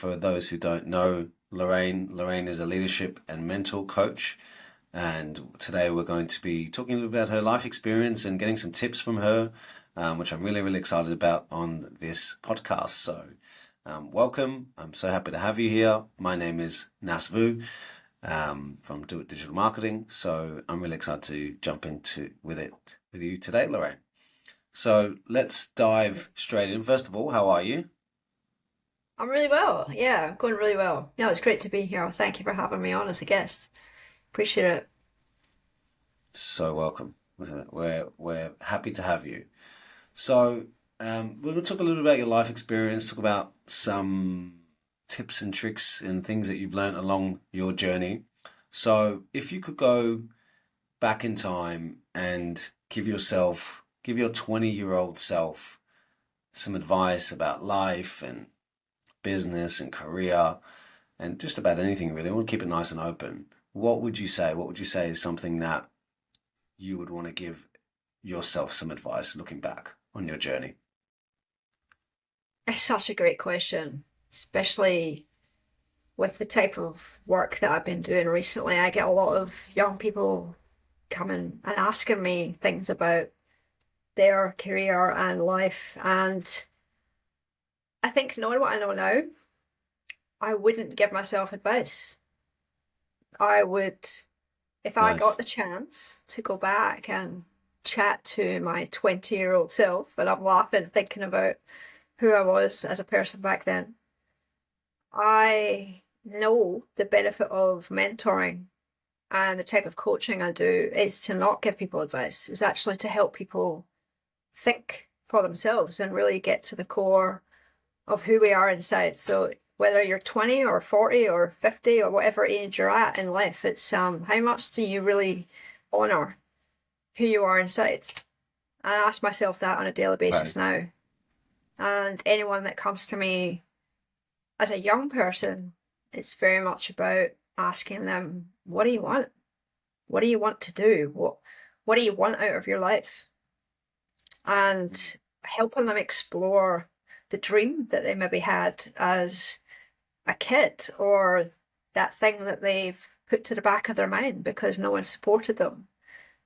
for those who don't know Lorraine is a leadership and mental coach. And today we're going to be talking a little about her life experience and getting some tips from her, which I'm really, really excited about on this podcast. So, welcome. I'm so happy to have you here. My name is Nasvu from Do It Digital Marketing. So I'm really excited to jump into with you today, Lorraine. So let's dive straight in. First of all, how are you? I'm really well. Yeah, I'm going really well. No, it's great to be here. Thank you for having me on as a guest. Appreciate it. So welcome. We're happy to have you. So we're going to talk a little about your life experience, talk about some tips and tricks and things that you've learned along your journey. So if you could go back in time and give your 20-year-old self some advice about life and business and career and just about anything really, I want to keep it nice and open. What would you say? What would you say is something that you would want to give yourself some advice looking back on your journey? It's such a great question, especially with the type of work that I've been doing recently. I get a lot of young people coming and asking me things about their career and life. And I think knowing what I know now, I wouldn't give myself advice. I would, if I got Nice. the chance to go back and chat to my 20-year-old self, and I'm laughing thinking about who I was as a person back then, I know the benefit of mentoring and the type of coaching I do is to not give people advice, is actually to help people think for themselves and really get to the core of who we are inside. So whether you're 20 or 40 or 50 or whatever age you're at in life, it's how much do you really honor who you are inside? I ask myself that on a daily Right. basis now. And anyone that comes to me as a young person, it's very much about asking them, what do you want? What do you want to do? What do you want out of your life? And helping them explore the dream that they maybe had as a kid, or that thing that they've put to the back of their mind because no one supported them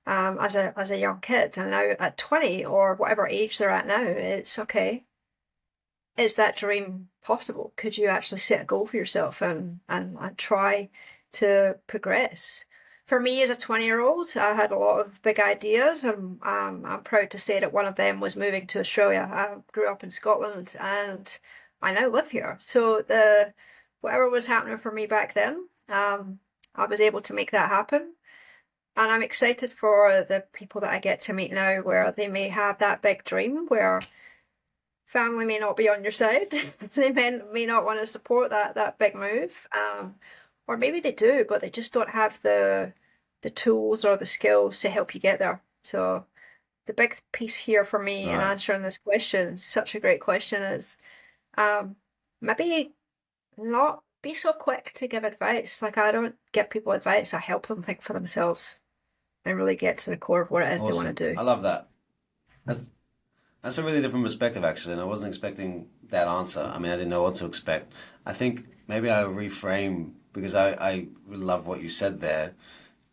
as a young kid. And now at 20 or whatever age they're at now, it's okay. Is that dream possible? Could you actually set a goal for yourself and try to progress? For me as a 20-year-old, I had a lot of big ideas, and I'm proud to say that one of them was moving to Australia. I grew up in Scotland and I now live here. So the whatever was happening for me back then, I was able to make that happen. And I'm excited for the people that I get to meet now, where they may have that big dream, where family may not be on your side. They may not want to support that big move. Or maybe they do, but they just don't have the tools or the skills to help you get there. So the big piece here for me in Right. answering this question, such a great question, is um, maybe not be so quick to give advice. Like, I don't give people advice, I help them think for themselves and really get to the core of what it is they want Awesome. to do. I love that. That's that's a really different perspective actually, and I wasn't expecting that answer. I mean, I didn't know what to expect. I think maybe I'll reframe because I really love what you said there,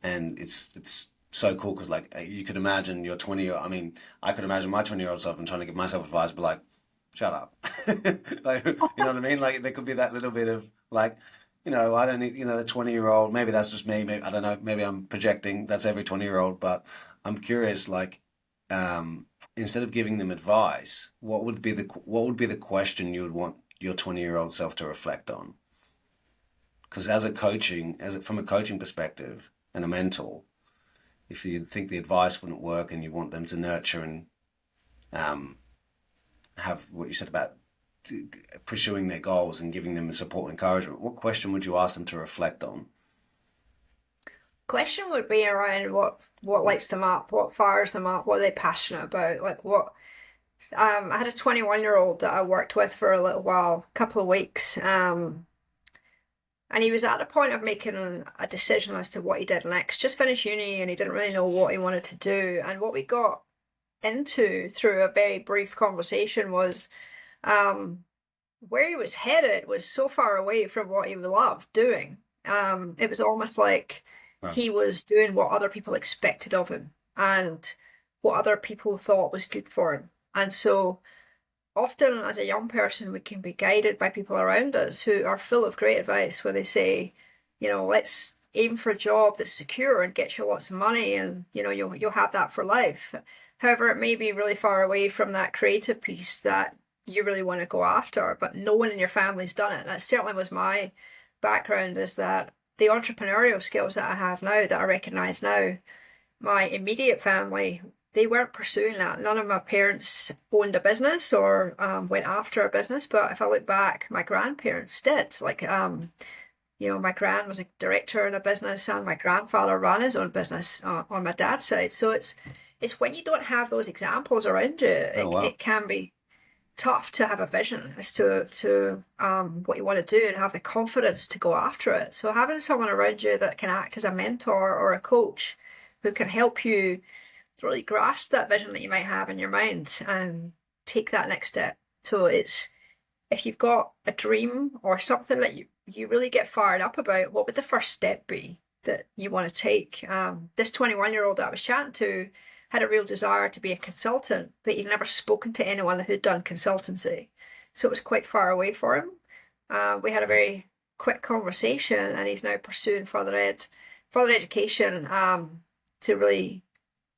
and it's so cool because like you could imagine your 20 year I mean I could imagine my 20-year-old self and trying to give myself advice but like shut up. Like, you know what I mean, like there could be that little bit of like, I don't need, the 20-year-old, maybe that's just me, maybe I don't know, maybe I'm projecting, that's every 20-year-old, but I'm curious, like, instead of giving them advice, what would be the question you would want your 20-year-old self to reflect on? Because from a coaching perspective and a mentor, if you think the advice wouldn't work and you want them to nurture and um, have what you said about pursuing their goals and giving them support and encouragement, what question would you ask them to reflect on? Question would be around what lights them up, what fires them up, what are they passionate about, like what. I had a 21-year-old that I worked with for a little while, a couple of weeks, and he was at the point of making a decision as to what he did next. Just finished uni and he didn't really know what he wanted to do. And what we got into through a very brief conversation was, um, where he was headed was so far away from what he loved doing. It was almost like Right. he was doing what other people expected of him and what other people thought was good for him. And so often as a young person, we can be guided by people around us who are full of great advice where they say, let's aim for a job that's secure and gets you lots of money and, you'll have that for life. However, it may be really far away from that creative piece that you really want to go after, but no one in your family's done it. That certainly was my background, is that the entrepreneurial skills that I have now, that I recognize now, my immediate family, they weren't pursuing that. None of my parents owned a business or went after a business. But if I look back, my grandparents did. Like, my gran was a director in a business, and my grandfather ran his own business on my dad's side. So it's when you don't have those examples around you, Oh wow. it can be tough to have a vision as to what you want to do and have the confidence to go after it. So having someone around you that can act as a mentor or a coach who can help you really grasp that vision that you might have in your mind and take that next step. So it's, if you've got a dream or something that you really get fired up about, what would the first step be that you want to take? This 21-year-old that I was chatting to had a real desire to be a consultant, but he'd never spoken to anyone who'd done consultancy. So it was quite far away for him. We had a Right. very quick conversation, and he's now pursuing further education to really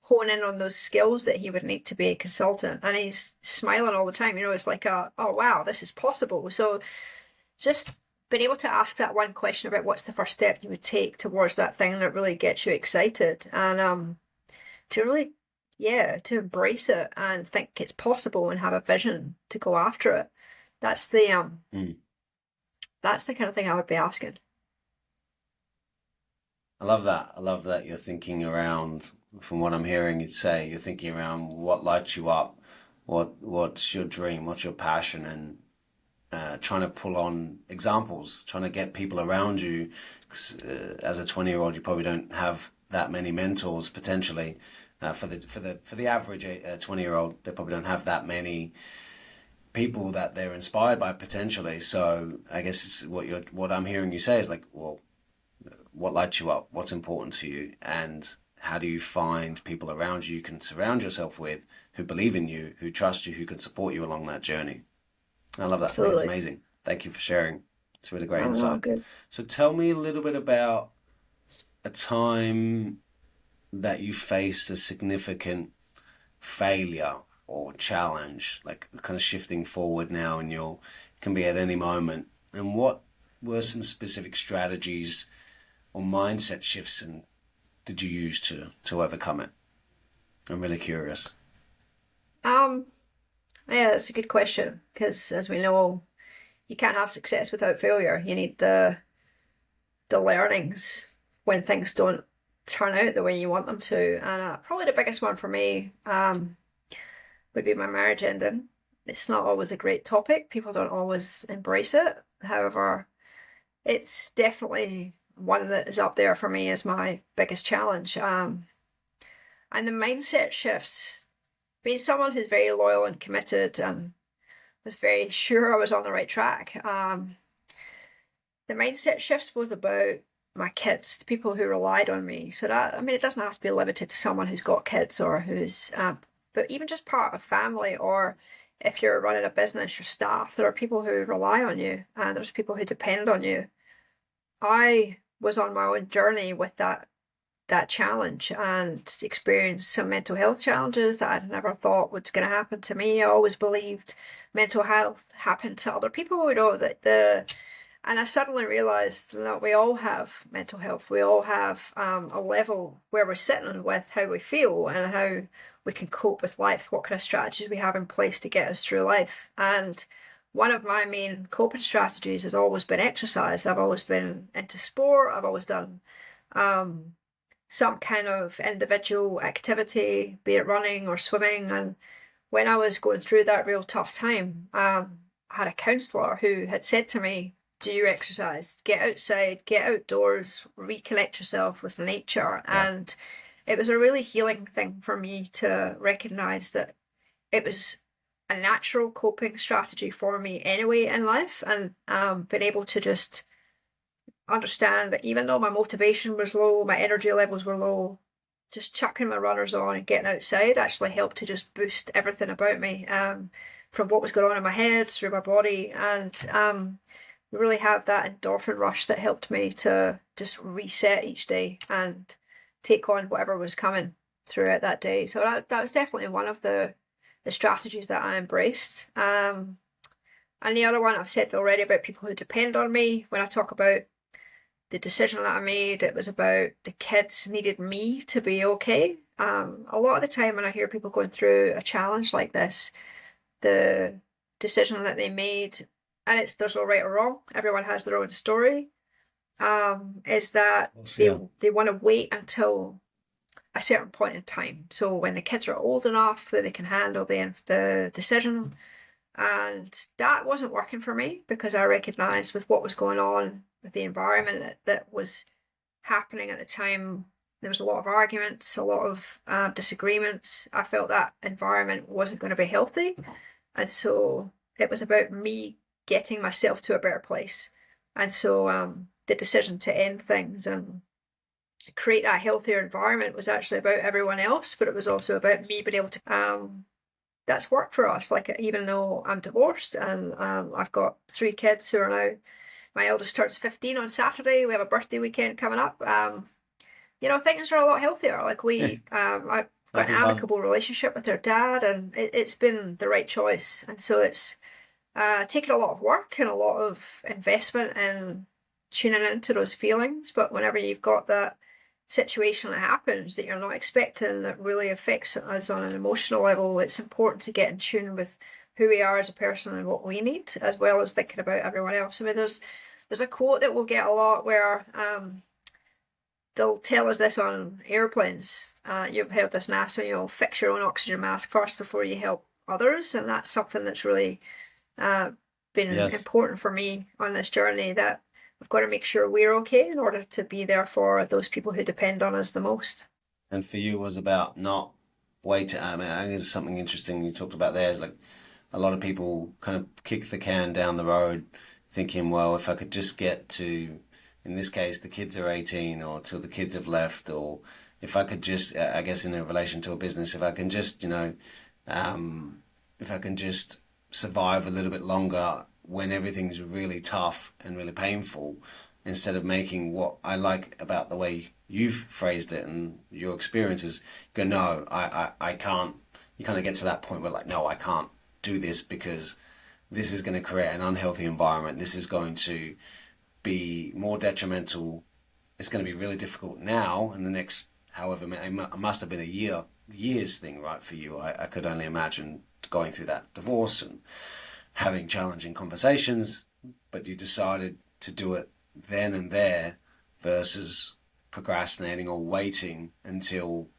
hone in on those skills that he would need to be a consultant. And he's smiling all the time. It's like oh wow, this is possible. So just being able to ask that one question about what's the first step you would take towards that thing that really gets you excited, and to really, yeah, to embrace it and think it's possible and have a vision to go after it. That's the um Mm. that's the kind of thing I would be asking. I love that. I love that you're thinking around, from what I'm hearing you say, you're thinking around what lights you up, what's your dream, what's your passion, and trying to pull on examples, trying to get people around you. 'Cause, as a 20-year-old, you probably don't have that many mentors potentially. For the average 20-year-old, they probably don't have that many people that they're inspired by potentially. So I guess it's what I'm hearing you say is like, well, what lights you up, what's important to you, and how do you find people around you can surround yourself with who believe in you, who trust you, who can support you along that journey. I love that. I think it's Absolutely. amazing. Thank you for sharing. It's really great Oh no, insight. good. So tell me a little bit about a time that you faced a significant failure or challenge, like kind of shifting forward now, and you'll can be at any moment. And what were some specific strategies or mindset shifts and did you use to overcome it? I'm really curious. um yeah, that's a good question, because as we know, you can't have success without failure. You need the learnings when things don't turn out the way you want them to. And probably the biggest one for me would be my marriage ending. It's not always a great topic. People don't always embrace it. However, it's definitely one that is up there for me as my biggest challenge. And the mindset shifts. Being someone who's very loyal and committed and was very sure I was on the right track. The mindset shifts was about my kids, the people who relied on me. So that, I mean, it doesn't have to be limited to someone who's got kids or but even just part of family, or if you're running a business, your staff, there are people who rely on you and there's people who depend on you. I was on my own journey with that challenge and experienced some mental health challenges that I'd never thought was going to happen to me. I always believed mental health happened to other people, that and I suddenly realized that we all have mental health. We all have a level where we're sitting with how we feel and how we can cope with life, what kind of strategies we have in place to get us through life. And one of my main coping strategies has always been exercise. I've always been into sport. I've always done um, some kind of individual activity, be it running or swimming. And when I was going through that real tough time, I had a counsellor who had said to me, do you exercise? Get outside, get outdoors, reconnect yourself with nature. Yeah. And it was a really healing thing for me to recognize that it was a natural coping strategy for me anyway in life, and been able to just understand that even though my motivation was low, my energy levels were low, just chucking my runners on and getting outside actually helped to just boost everything about me, from what was going on in my head through my body, and really have that endorphin rush that helped me to just reset each day and take on whatever was coming throughout that day. So that was definitely one of the strategies that I embraced. And the other one I've said already about people who depend on me. When I talk about the decision that I made, it was about the kids needed me to be okay. A lot of the time when I hear people going through a challenge like this, the decision that they made, and there's no right or wrong, everyone has their own story, is that Yeah. they want to wait until a certain point in time. So when the kids are old enough that they can handle the decision, and that wasn't working for me because I recognized with what was going on with the environment that was happening at the time, there was a lot of arguments, a lot of disagreements. I felt that environment wasn't going to be healthy. And so it was about me getting myself to a better place. And so the decision to end things and create a healthier environment was actually about everyone else, but it was also about me being able to that's worked for us. Like, even though I'm divorced and I've got 3 kids who are now, my eldest turns 15 on Saturday. We have a birthday weekend coming up. Things are a lot healthier. Like, I've got That'd an be fun. amicable relationship with their dad, and it's been the right choice. And so it's taken a lot of work and a lot of investment in tuning into those feelings. But whenever you've got that situation that happens that you're not expecting that really affects us on an emotional level, it's important to get in tune with who we are as a person and what we need, as well as thinking about everyone else. I mean, there's a quote that we'll get a lot where they'll tell us this on airplanes. You've heard this NASA, fix your own oxygen mask first before you help others, and that's something that's really been Yes. important for me on this journey, that we've got to make sure we're okay in order to be there for those people who depend on us the most. And for you, it was about not waiting. I mean, I think it's something interesting you talked about there is like a lot of people kind of kick the can down the road thinking, well, if I could just get to, in this case, the kids are 18 or till the kids have left, or if I could just, I guess in a relation to a business, if I can just, if I can just survive a little bit longer when everything's really tough and really painful, instead of making what I like about the way you've phrased it and your experiences, go, no, I can't. You kind of get to that point where, like, no, I can't do this because this is going to create an unhealthy environment. This is going to be more detrimental. It's going to be really difficult now in the next, however, it must have been years thing, right, for you. I could only imagine going through that divorce and having challenging conversations, but you decided to do it then and there versus procrastinating or waiting until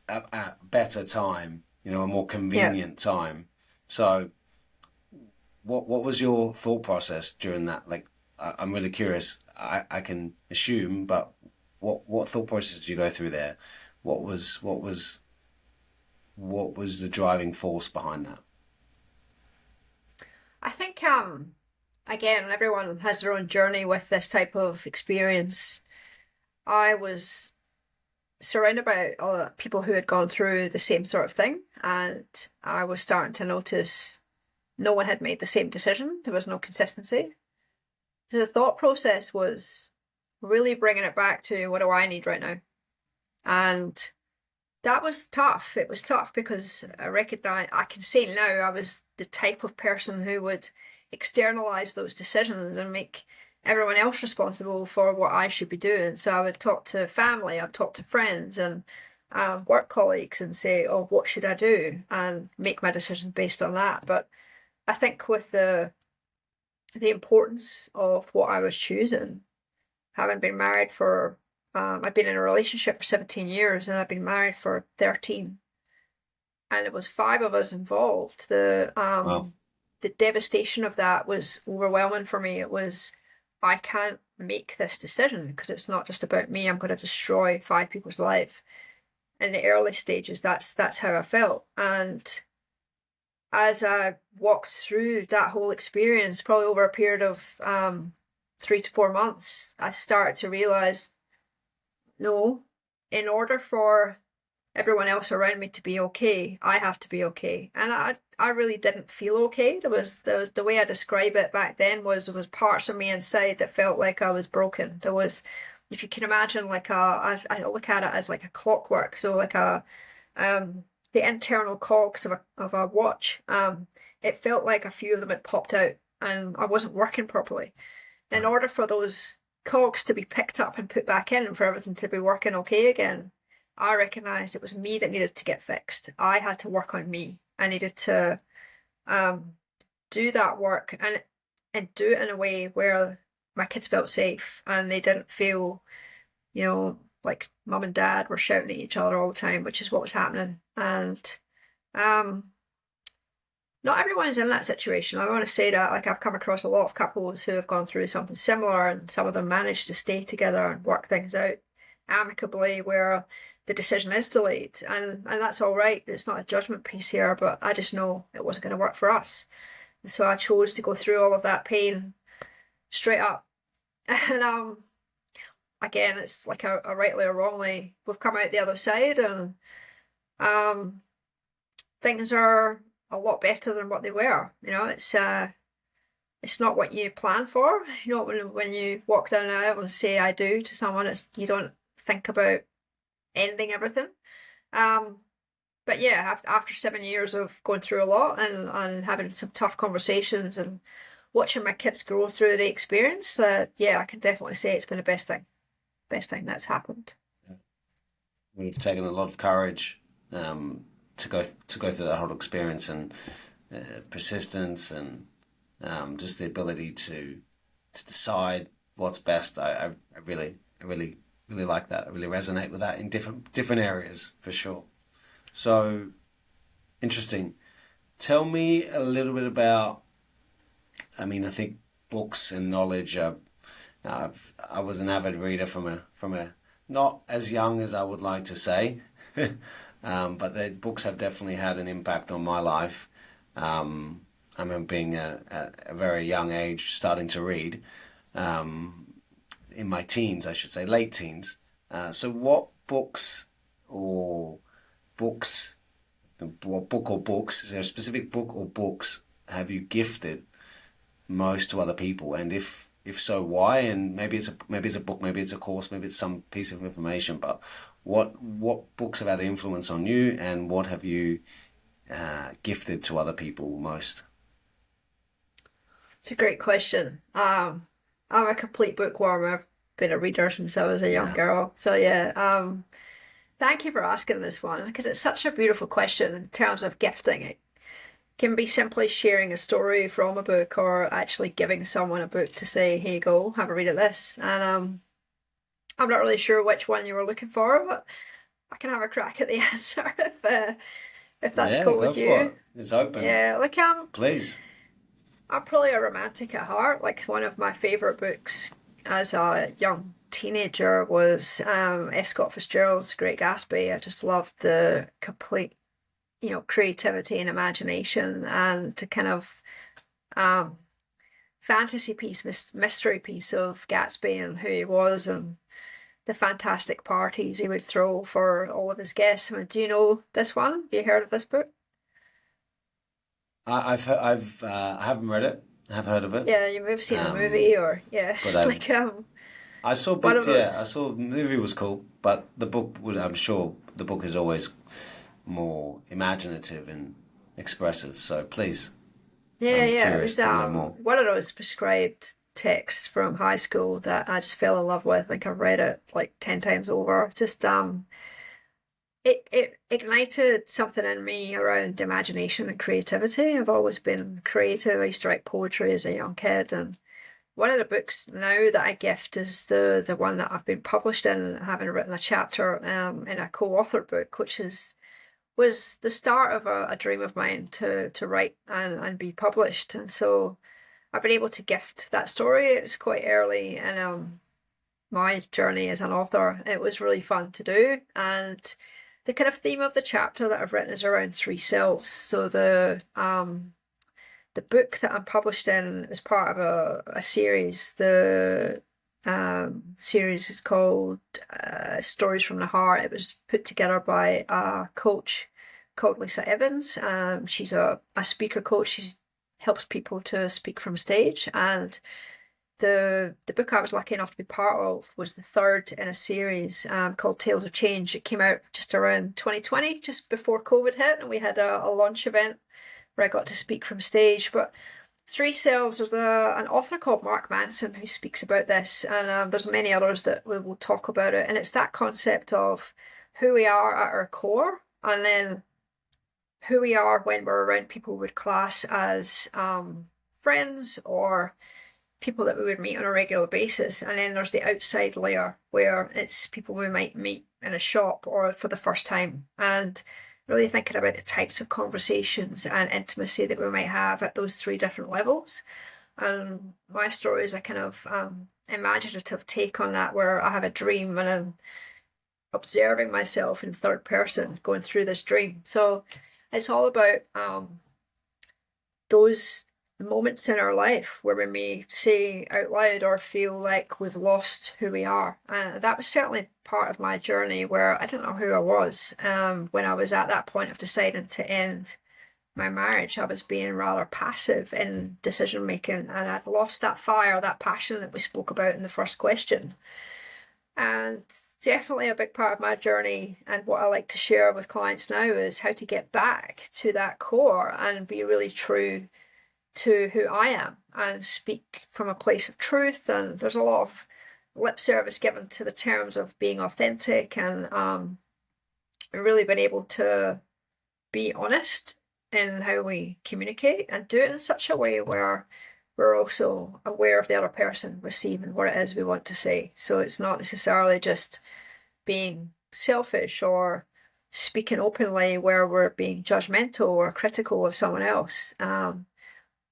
a better time, a more Yeah. convenient time. So, what was your thought process during that? Like, I'm really curious. I can assume, but what thought process did you go through there? What was the driving force behind that? I think again, everyone has their own journey with this type of experience. I was surrounded by other people who had gone through the same sort of thing, and I was starting to notice no one had made the same decision. There was no consistency. So the thought process was really bringing it back to, what do I need right now? And that was tough. It was tough because I can see now I was the type of person who would externalize those decisions and make everyone else responsible for what I should be doing. So I would talk to family, I'd talk to friends and work colleagues and say, oh, what should I do? And make my decisions based on that. But I think with the importance of what I was choosing, having been married for I'd been in a relationship for 17 years and I'd been married for 13, and it was 5 of us involved. Wow. The devastation of that was overwhelming for me. It was, I can't make this decision because it's not just about me. I'm going to destroy 5 people's life. In the early stages, that's how I felt. And as I walked through that whole experience, probably over a period of 3 to 4 months, I started to realize, no, in order for everyone else around me to be okay, I have to be okay. And I really didn't feel okay. There was the way I describe it back then was there was parts of me inside that felt like I was broken. There was, if you can imagine, like I look at it as like a clockwork. So like the internal cogs of a watch. It felt like a few of them had popped out and I wasn't working properly. In Right. order for those cogs to be picked up and put back in and for everything to be working okay again, I recognized it was me that needed to get fixed. I had to work on me. I needed to um, do that work and do it in a way where my kids felt safe and they didn't feel, like mum and dad were shouting at each other all the time, which is what was happening. And um, not everyone is in that situation. I want to say that, like, I've come across a lot of couples who have gone through something similar, and some of them managed to stay together and work things out amicably where the decision is delayed. And that's all right. It's not a judgment piece here, but I just know it wasn't going to work for us. And so I chose to go through all of that pain straight up. And again, it's like a rightly or wrongly, we've come out the other side, and um things are a lot better than what they were. It's not what you plan for. When you walk down an aisle and say "I do" to someone, it's you don't think about ending everything. Um, but yeah, after 7 years of going through a lot and having some tough conversations and watching my kids grow through the experience, yeah, I can definitely say it's been the best thing that's happened. Would have taken a lot of courage to go through that whole experience and persistence and just the ability to decide what's best. I really like that. I really resonate with that in different areas for sure. So interesting. Tell me a little bit about. I mean, I think books and knowledge are. I was an avid reader from a not as young as I would like to say, but the books have definitely had an impact on my life. I remember being a very young age starting to read, in my teens, I should say, late teens. So, what books or books, what book or books, is there a specific book or books have you gifted most to other people? And if so, why? And maybe it's a book, maybe it's a course, maybe it's some piece of information. But what books have had influence on you, and what have you gifted to other people most? It's a great question. I'm a complete bookworm. I've been a reader since I was a young Yeah, girl. So yeah, thank you for asking this one because it's such a beautiful question in terms of gifting. It can be simply sharing a story from a book or actually giving someone a book to say, here you go, have a read of this. And I'm not really sure which one you were looking for, but I can have a crack at the answer if that's yeah, cool go with for you. it. It's open, Yeah, like please. I'm probably a romantic at heart. Like one of my favorite books as a young teenager was F. Scott Fitzgerald's Great Gatsby. I just loved the complete, creativity and imagination and the kind of um, fantasy piece, mystery piece of Gatsby and who he was and the fantastic parties he would throw for all of his guests. I mean, do you know this one? Have you heard of this book? I haven't read it. I have heard of it. Yeah, you may have seen the Um, movie or yeah, but it's like I saw one bits. of Yeah, I those. saw the movie was cool, but the book would. I'm sure the book is always more imaginative and expressive. So please, Yeah, I'm yeah. It curious was to know more. one of those prescribed texts from high school that I just fell in love with. Like I've read it like 10 times over. Just it ignited something in me around imagination and creativity. I've always been creative. I used to write poetry as a young kid, and one of the books now that I gift is the one that I've been published in, having written a chapter in a co-authored book, which is was the start of a dream of mine to write and be published. And so I've been able to gift that story. It's quite early in my journey as an author. It was really fun to do, and the kind of theme of the chapter that I've written is around three selves. So the book that I'm published in is part of a series. The series is called Stories from the Heart. It was put together by a coach called Lisa Evans. She's a speaker coach. She helps people to speak from stage. And the book I was lucky enough to be part of was the third in a series called Tales of Change. It came out just around 2020, just before COVID hit, and we had a launch event where I got to speak from stage. But Three Selves, there's an author called Mark Manson who speaks about this, and there's many others that we will talk about it. And it's that concept of who we are at our core, and then who we are when we're around people we would class as friends or people that we would meet on a regular basis. And then there's the outside layer where it's people we might meet in a shop or for the first time. And really thinking about the types of conversations and intimacy that we might have at those three different levels. And my story is a kind of imaginative take on that, where I have a dream and I'm observing myself in third person going through this dream. So it's all about those moments in our life where we may say out loud or feel like we've lost who we are. And that was certainly part of my journey, where I didn't know who I was when I was at that point of deciding to end my marriage. I was being rather passive in decision making, and I'd lost that fire, that passion that we spoke about in the first question. And definitely a big part of my journey, and what I like to share with clients now, is how to get back to that core and be really true to who I am and speak from a place of truth. And there's a lot of lip service given to the terms of being authentic, and really been able to be honest in how we communicate and do it in such a way where we're also aware of the other person receiving what it is we want to say. So it's not necessarily just being selfish or speaking openly where we're being judgmental or critical of someone else.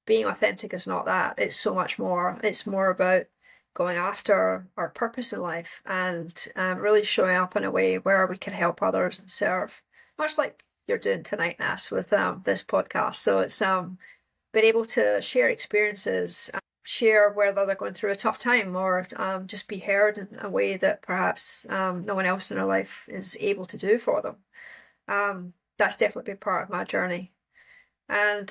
Being authentic is not that. It's so much more. It's more about going after our purpose in life and really showing up in a way where we can help others and serve, much like you're doing tonight, Nas, with this podcast. So it's been able to share experiences, share whether they're going through a tough time, or just be heard in a way that perhaps no one else in their life is able to do for them. That's definitely been part of my journey. And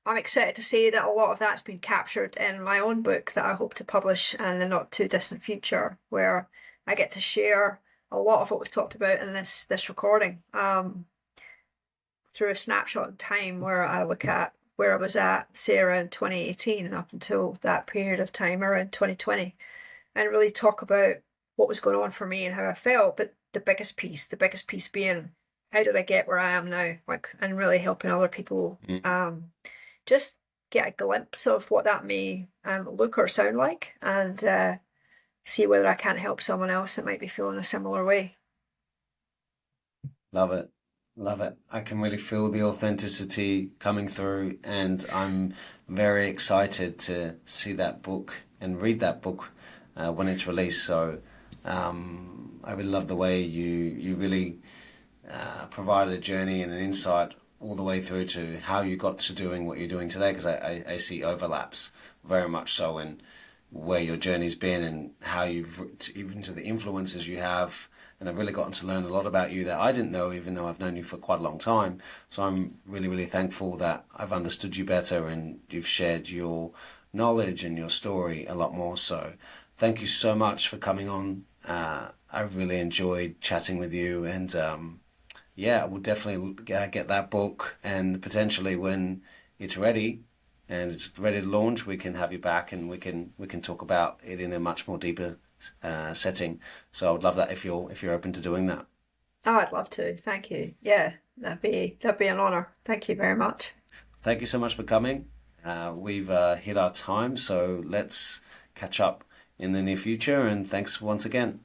I'm excited to say that a lot of that's been captured in my own book that I hope to publish in the not too distant future, where I get to share a lot of what we've talked about in this recording through a snapshot in time, where I look at where I was at, say, around 2018 and up until that period of time around 2020, and really talk about what was going on for me and how I felt. But the biggest piece being, how did I get where I am now? And really helping other people just get a glimpse of what that may look or sound like, and see whether I can't help someone else that might be feeling a similar way. Love it. Love it. I can really feel the authenticity coming through, and I'm very excited to see that book and read that book when it's released. So I really love the way you really provided a journey and an insight all the way through to how you got to doing what you're doing today, because I see overlaps very much so in where your journey's been and how you've, even to the influences you have. And I've really gotten to learn a lot about you that I didn't know, even though I've known you for quite a long time. So I'm really, really thankful that I've understood you better and you've shared your knowledge and your story a lot more. So thank you so much for coming on. I've really enjoyed chatting with you, and yeah, we'll definitely get that book, and potentially when it's ready and it's ready to launch, we can have you back and we can talk about it in a much more deeper setting. So I would love that if you're open to doing that. Oh, I'd love to. Thank you. Yeah, that'd be an honor. Thank you very much. Thank you so much for coming. We've hit our time, so let's catch up in the near future, and thanks once again.